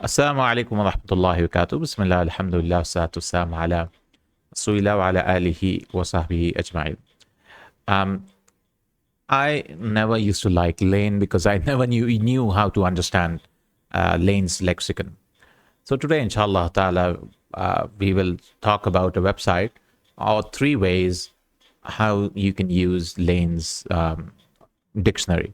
Assalamu alaikum wa rahmatullahi wa barakatuh. Bismillah, alhamdulillah, salatu wassalamu ala rasulillah wa ala alihi wa sahbihi ajma'in. I never used to like Lane because I never knew how to understand Lane's lexicon. So today, inshallah ta'ala, we will talk about a website or three ways how you can use Lane's dictionary.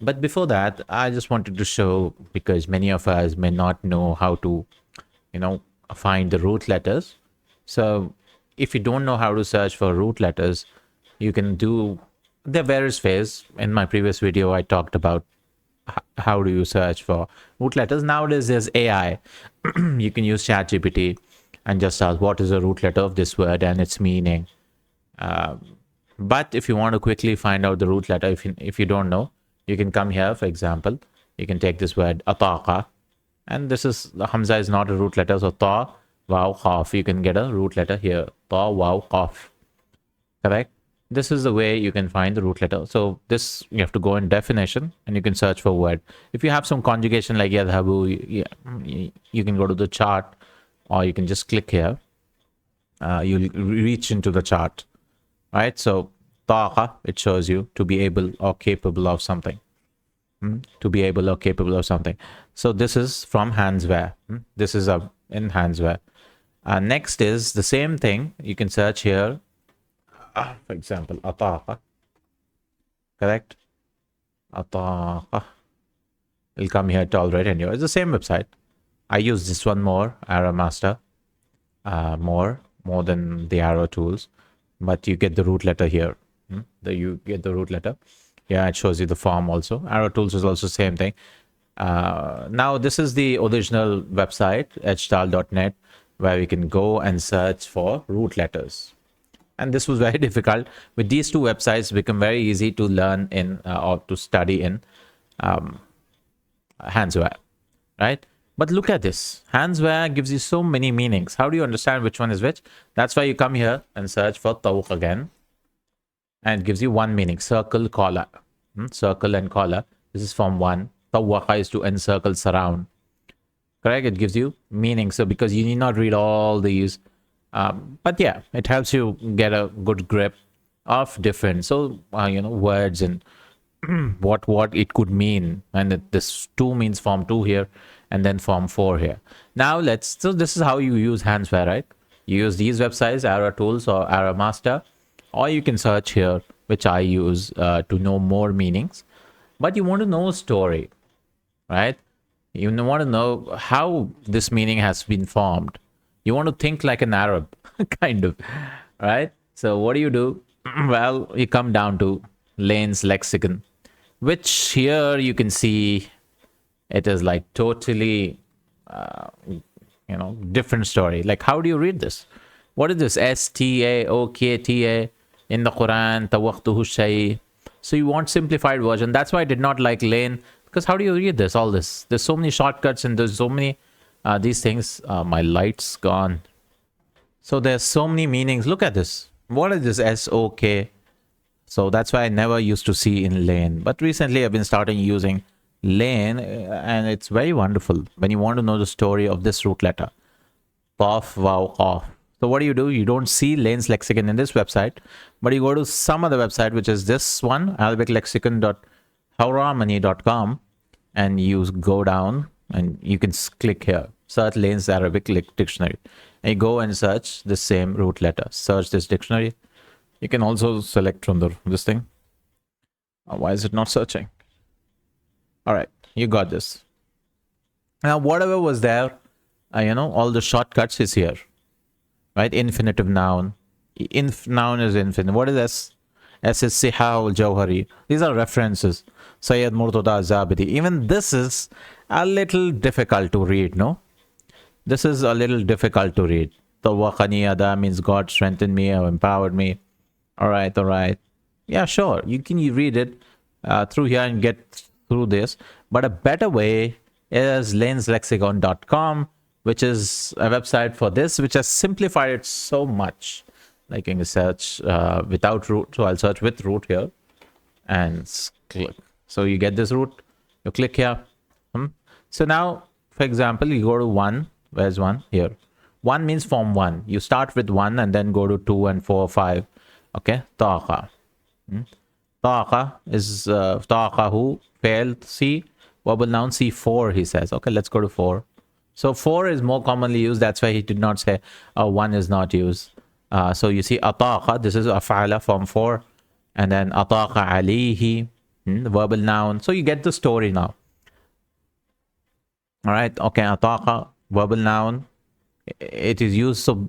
But before that, I just wanted to show, because many of us may not know how to, find the root letters. So if you don't know how to search for root letters, you can do, there are various ways. In my previous video, I talked about how do you search for root letters. Nowadays, there's AI. You can use ChatGPT and just ask what is the root letter of this word and its meaning. But if you want to quickly find out the root letter, if you don't know, you can come here. For example, you can take this word ataqa, and this is, the hamza is not a root letter, so ta, waw, qaf. You can get a root letter here, ta, waw, qaf. Correct? This is the way you can find the root letter. So this, you have to go in definition and you can search for word. If you have some conjugation like yadhabu, you can go to the chart, or you can just click here. You'll reach into the chart, right? So taqa, it shows you to be able or capable of something. To be able or capable of something. So this is from handswear. This is in handswear. Next is the same thing. You can search here. For example, ataqa. Correct? Ataqa. It'll come here to already anyway. It's the same website. I use this one more, AraMaster. More than the Aratools. But you get the root letter here. You get the root letter. Yeah, it shows you the form also. Aratools is also same thing. Now, this is the original website, ejtaal.net, where we can go and search for root letters. And this was very difficult. With these two websites, become very easy to learn in or to study in handswear, right? But look at this. Handswear gives you so many meanings. How do you understand which one is which? That's why you come here and search for tawq again. And it gives you one meaning, circle, collar. Circle and collar. This is from one. Tawwaqa is to encircle, surround. Correct? It gives you meaning. So because you need not read all these. But yeah, it helps you get a good grip of different, words and what it could mean. And this 2 means form 2 here and then form 4 here. Now so this is how you use handswear, right? You use these websites, Aratools or AraMaster. Or you can search here, which I use to know more meanings. But you want to know a story, right? You want to know how this meaning has been formed. You want to think like an Arab, kind of, right? So what do? Well, you come down to Lane's lexicon, which here you can see it is like totally, different story. Like, how do you read this? What is this? Staokta? In the Quran, tawaqtuhu shay. So you want simplified version. That's why I did not like Lane, because how do you read this? All this. There's so many shortcuts and there's so many these things. My light's gone. So there's so many meanings. Look at this. What is this SOK? So that's why I never used to see in Lane. But recently I've been starting using Lane, and it's very wonderful when you want to know the story of this root letter. Qaf, waw, qaf. So what do? You don't see Lane's lexicon in this website, but you go to some other website, which is this one, arabiclexicon.hawramani.com, and you go down and you can click here, search Lane's Arabic dictionary, and you go and search the same root letter. Search this dictionary. You can also select from this thing. Why is it not searching? All right, you got this. Now, whatever was there, all the shortcuts is here. Right? Infinitive noun. Noun is infinite. What is S? S is Siha al Jawhari. These are references. Sayyid Murtada Zabidi. Even this is a little difficult to read, no? This is a little difficult to read. Tawaqani Ada means God strengthened me or empowered me. All right. Yeah, sure. You can read it through here and get through this. But a better way is laneslexicon.com, which is a website for this, which has simplified it so much. Like you can search without root. So I'll search with root here and click. So you get this root. You click here. So now for example, you go to 1. Where's 1? Here. 1 means form 1. You start with 1 and then go to 2 and 4, 5. Okay, taqa. Taqa is taqahu, fail. See, verbal noun C4, he says. Okay, let's go to 4. So 4 is more commonly used. That's why he did not say 1 is not used. So you see ataqa, this is af'ala form 4. And then ataqa alayhi, verbal noun. So you get the story now. All right, okay, ataqa, verbal noun. It is used, so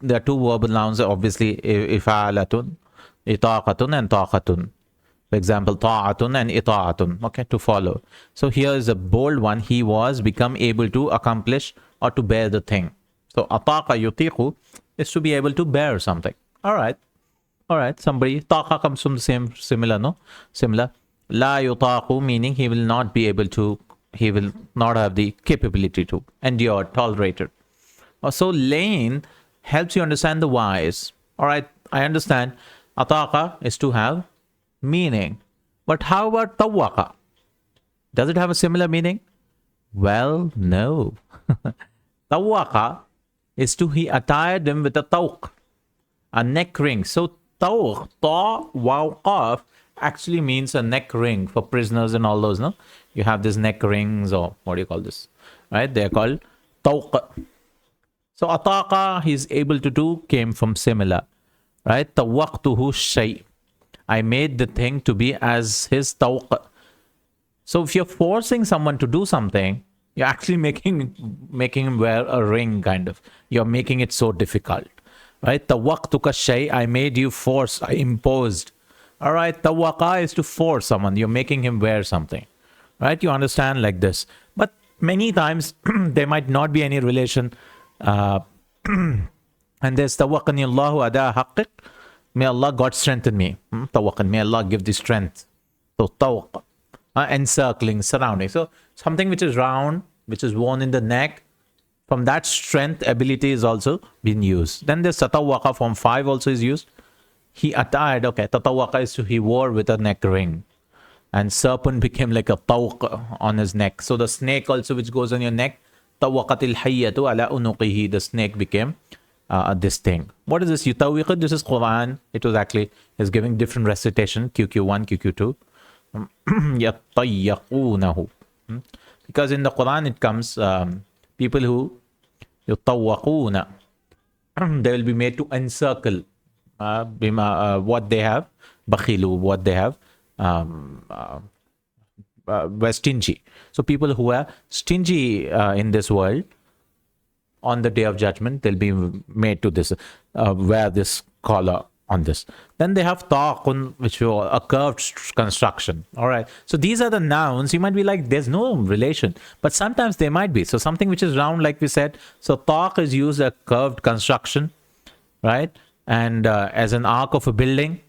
there are 2 verbal nouns, obviously, ifa'alatun, itaqatun and taqatun. For example, ta'atun and ita'atun, okay, to follow. So here is a bold one. He was become able to accomplish or to bear the thing. So ataqa yutiqu is to be able to bear something. All right. Somebody, taqa comes from the same, similar, no? Similar. La yutaqu, meaning he will not be able to, he will not have the capability to endure, tolerate it. So lane helps you understand the whys. All right, I understand. Ataqa is to have meaning. But how about tawwaqa? Does it have a similar meaning? Well, no. Tawwaqa is to he attired him with a tawq, a neck ring. So tawq, ta, waw, qaf actually means a neck ring for prisoners and all those, no? You have these neck rings, or what do you call this? Right? They're called tawq. So ataqa, he's able to do, came from similar. Right? Tawaqtuhu shay. I made the thing to be as his tawq. So if you're forcing someone to do something, you're actually making him wear a ring, kind of. You're making it so difficult. Right? Tawaqtuka shay. I made you force. I imposed. All right? Tawaqa is to force someone. You're making him wear something. Right? You understand like this. But many times there might not be any relation. And there's tawaqani Allahu ada haqqiq. May Allah God strengthen me. Tawaqan. May Allah give the strength. So tawaq. Encircling, surrounding. So something which is round, which is worn in the neck, from that strength, ability is also being used. Then there's tatawaqa form 5 also is used. He attired, okay, tatawaqa is to he wore with a neck ring. And serpent became like a tawq on his neck. So the snake also which goes on your neck, tawaqatil hayyatu ala unuqihi, the snake became this thing. What is this? Yutawiqid, this is Quran. It was actually, he's giving different recitation, QQ1, QQ2. Yattayyaqunahu. Because in the Quran it comes, people who yutawwaquna, they will be made to encircle what they have, bakhilu, what they have, were stingy. So people who are stingy in this world, on the day of judgment, they'll be made to this, wear this collar on this. Then they have taqun, which is a curved construction. All right. So these are the nouns. You might be like, there's no relation, but sometimes there might be. So something which is round, like we said. So taq is used a curved construction, right? And as an arc of a building,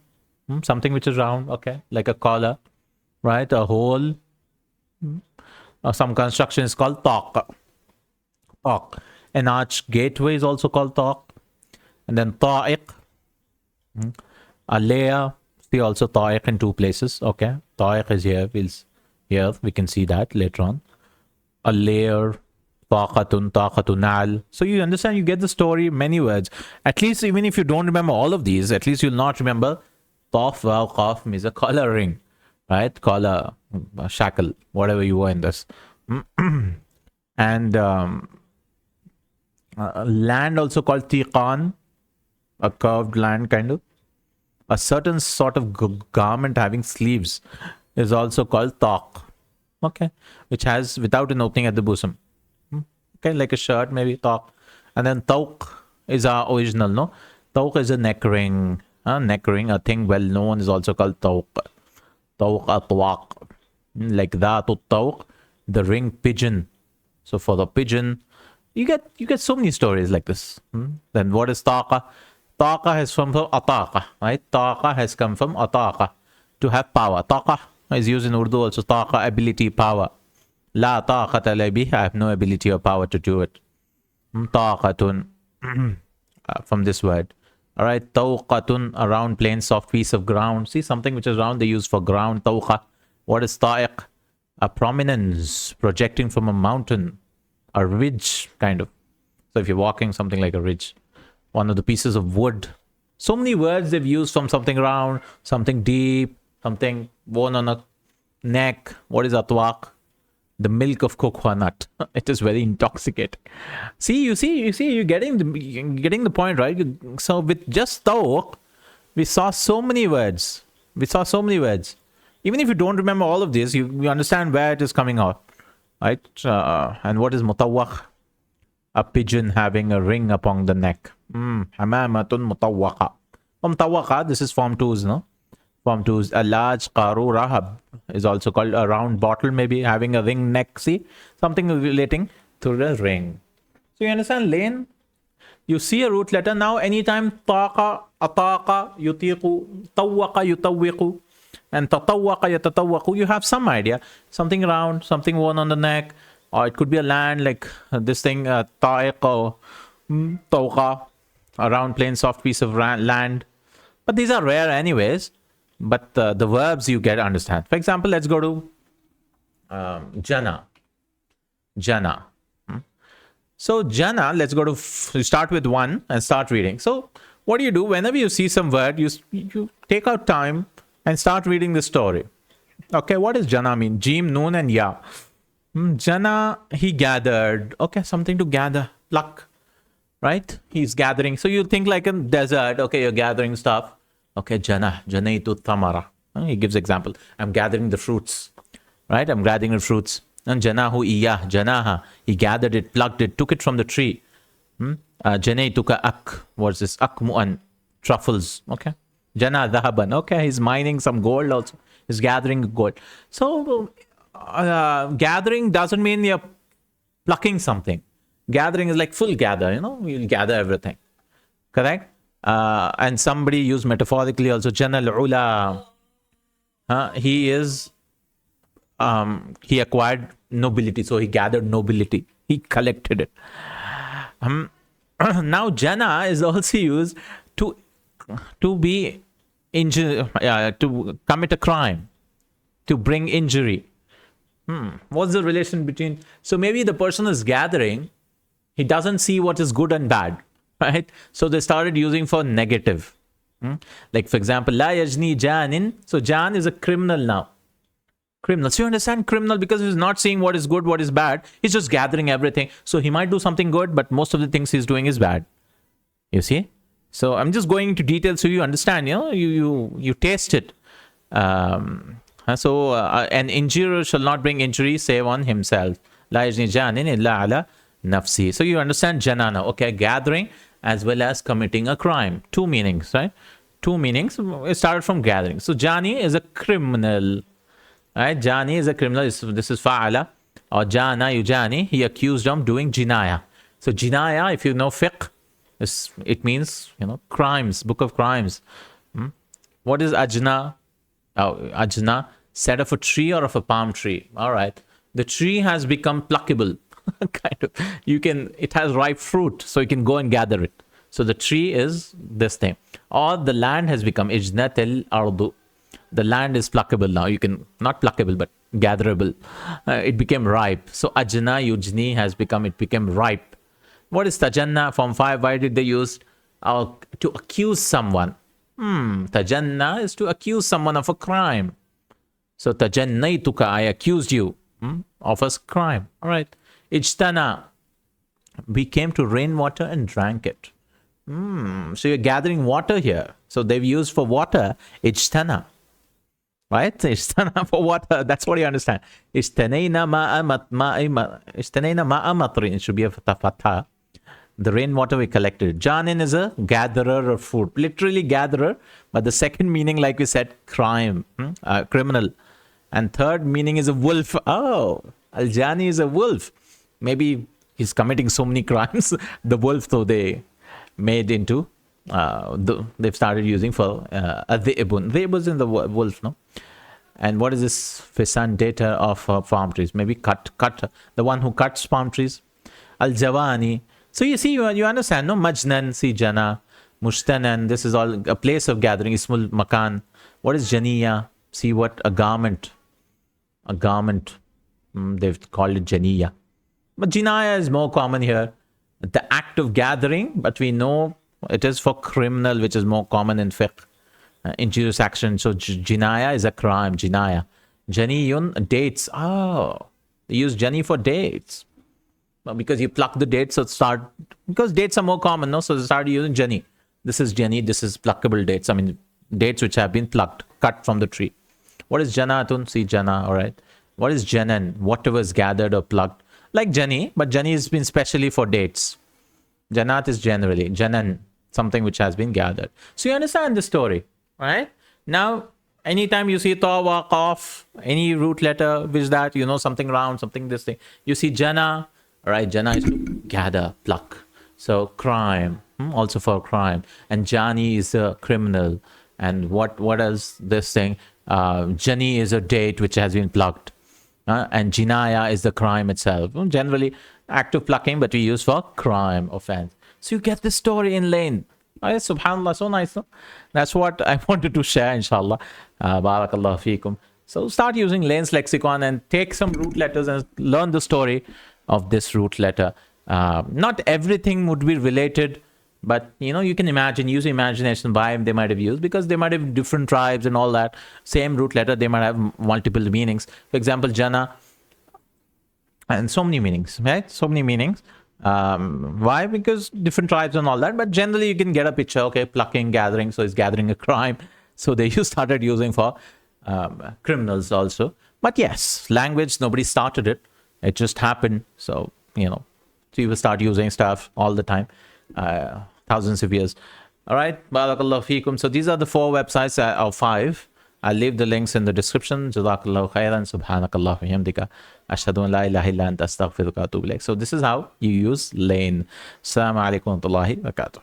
something which is round, okay, like a collar, right? A hole. Some construction is called taq. Taq. An arch gateway is also called taq. And then ta'iq. A layer. See also ta'iq in 2 places. Okay. Ta'iq is here. Here we can see that later on. A layer. Taqatun al. So you understand, you get the story, many words. At least even if you don't remember all of these, at least you'll not remember taf, waw, qaf means a collar ring. Right? Collar, shackle, whatever you were in this. And land also called tiqan, a curved land kind of. A certain sort of garment having sleeves is also called taq. Okay. Which has without an opening at the bosom. Okay, like a shirt, maybe taq. And then tawq is our original, no? Tawq is a neck ring. Neck ring, a thing well known, is also called tawq. Tawq atwaq. Like that, tawq, the ring pigeon. So for the pigeon, you get so many stories like this. Then what is taqa? Taqa has come from ataqa, right? Taqa has come from ataqa, to have power. Taqa is used in Urdu also. Taqa, ability, power. La taqata li bih, I have no ability or power to do it. Taqatun, from this word. All right, tawqatun, a round, plain, soft piece of ground. See, something which is round, they use for ground. Tawqa. What is ta'iq? A prominence projecting from a mountain. a ridge kind of. So if you're walking, something like a ridge. One of the pieces of wood. So many words they've used, from something round, something deep, something worn on a neck. What is atwaq? The milk of cocoa nut. It is very intoxicating. You're getting the point, right? So with just tawq, we saw so many words. Even if you don't remember all of this, you understand where it is coming out, right? And what is mutawwaq? A pigeon having a ring upon the neck. Hamamatun mutawwaqa. Mutawwaqa, this is form 2's, no? Form 2's. A large qaru rahab is also called a round bottle, maybe having a ring neck. See? Something relating to the ring. So you understand lane? You see a root letter. Now anytime taqa, ataqa, yutiqu, tawwaqa, yutawwiqu, and tatawwaqa, yatatawwaqu, you have some idea. Something round, something worn on the neck, or it could be a land like this thing, ta'iq or tawqa, a round, plain, soft piece of land. But these are rare anyways. But the verbs you understand. For example, let's go to jana. Jana. So jana, let's go to, start with 1 and start reading. So what do you do? Whenever you see some word, you take out time and start reading the story. Okay, what does jana mean? Jim, noon, and ya. Jana, he gathered. Okay, something to gather. Pluck. Right? He's gathering. So you think like a desert. Okay, you're gathering stuff. Okay, janaitu thamara. He gives example. I'm gathering the fruits. Right? I'm gathering the fruits. And janahu iyah, janaha. He gathered it, plucked it, took it from the tree. Janaituka ak. What's this? Akmu'an. Truffles. Okay. Jana dhahaban. Okay, he's mining some gold also. He's gathering gold. So gathering doesn't mean you're plucking something. Gathering is like full gather, you'll gather everything. Correct? And somebody used metaphorically also, Janal Ula. He acquired nobility, so he gathered nobility. He collected it. Now, Jana is also used to be to commit a crime, to bring injury. What's the relation between? So maybe the person is gathering, he doesn't see what is good and bad, right? So they started using for negative. Like for example, la yajni janin. So jan is a criminal now. Criminal. So you understand criminal because he's not seeing what is good, what is bad. He's just gathering everything. So he might do something good, but most of the things he's doing is bad. You see? So I'm just going into detail so you understand. You taste it. So an injurer shall not bring injury save on himself. La yajni janin illa ala nafsi. So you understand janana. Okay, gathering as well as committing a crime. 2 meanings, right? 2 meanings. It started from gathering. So jani is a criminal. Right? Jani is a criminal. This is fa'ala. Or jana yujani. He accused of doing jinaya. So jinaya, if you know fiqh, it means, crimes, book of crimes. What is ajna? Ajna, set of a tree or of a palm tree. All right. The tree has become pluckable. Kind of. It has ripe fruit, so you can go and gather it. So the tree is this thing. Or the land has become ijnatil ardu. The land is pluckable now. You can, not pluckable, but gatherable. It became ripe. So ajna yujni it became ripe. What is tajanna? Form 5, why did they use to accuse someone? Tajanna is to accuse someone of a crime. So tajannaituka, I accused you of a crime. All right. Ijtana, we came to rainwater and drank it. So you're gathering water here. So they've used for water, ijtana. Right? Ijtana for water. That's what you understand. Ijtanayna ma'amatrin. It should be a fatha. The rainwater we collected. Janin is a gatherer of food. Literally gatherer. But the second meaning, like we said, crime. Criminal. And third meaning is a wolf. Oh, Al-Jani is a wolf. Maybe he's committing so many crimes. The wolf, though, they made into, they've started using for a dhi'bun. Dhi'b is in the wolf, no? And what is this fisan data of palm trees? Maybe cut, the one who cuts palm trees. Al-Jawani. So you see, you understand, no? Majnan, si jana, mushtanan. This is all a place of gathering. Ismul makan. What is janiya? See what? A garment. A garment. They've called it janiya. But jinaya is more common here. The act of gathering, but we know it is for criminal, which is more common in fiqh, injurious action. So jinaya is a crime, jinaya. Janiyun, dates. Oh, they use jani for dates. Well, because you pluck the dates, so start, because dates are more common, no? So they started using jani. This is jani, this is pluckable dates. I mean, dates which have been plucked, cut from the tree. What is janatun? See jana, all right. What is janan? Whatever is gathered or plucked. Like jani, but jani has been specially for dates. Janat is generally, janan, something which has been gathered. So you understand the story, right? Now, anytime you see ta, wa, qaf, any root letter, which that, you know, something round, something this thing. You see jana, all right, jana is to gather, pluck. So crime, also for crime. And jani is a criminal. And what is this thing? Jani is a date which has been plucked. And jinaya is the crime itself. Generally, act of plucking, but we use for crime, offense. So you get this story in lane. Subhanallah, so nice. No? That's what I wanted to share, inshallah. Barakallahu feekum. So start using Lane's lexicon and take some root letters and learn the story of this root letter. Not everything would be related, but you know, you can imagine, use imagination why they might have used, because they might have different tribes and all that. Same root letter, they might have multiple meanings. For example, jana, and so many meanings, right? So many meanings. Why? Because different tribes and all that. But generally, you can get a picture. Okay, plucking, gathering. So it's gathering a crime. So they started using for criminals also. But yes, language, nobody started it. It just happened. So, you know, people start using stuff all the time. Thousands of years. All right. Barakallahu feekum. So these are the 4 websites, or 5. I'll leave the links in the description. Jazakallahu Khairan. Subhanakallah wa hamdika. Ashhadu an la ilaha illa anta astaghfiruka wa atubu ilaik. So this is how you use Lane. Assalamu alaikum wa rahmatullahi wa barakatuh.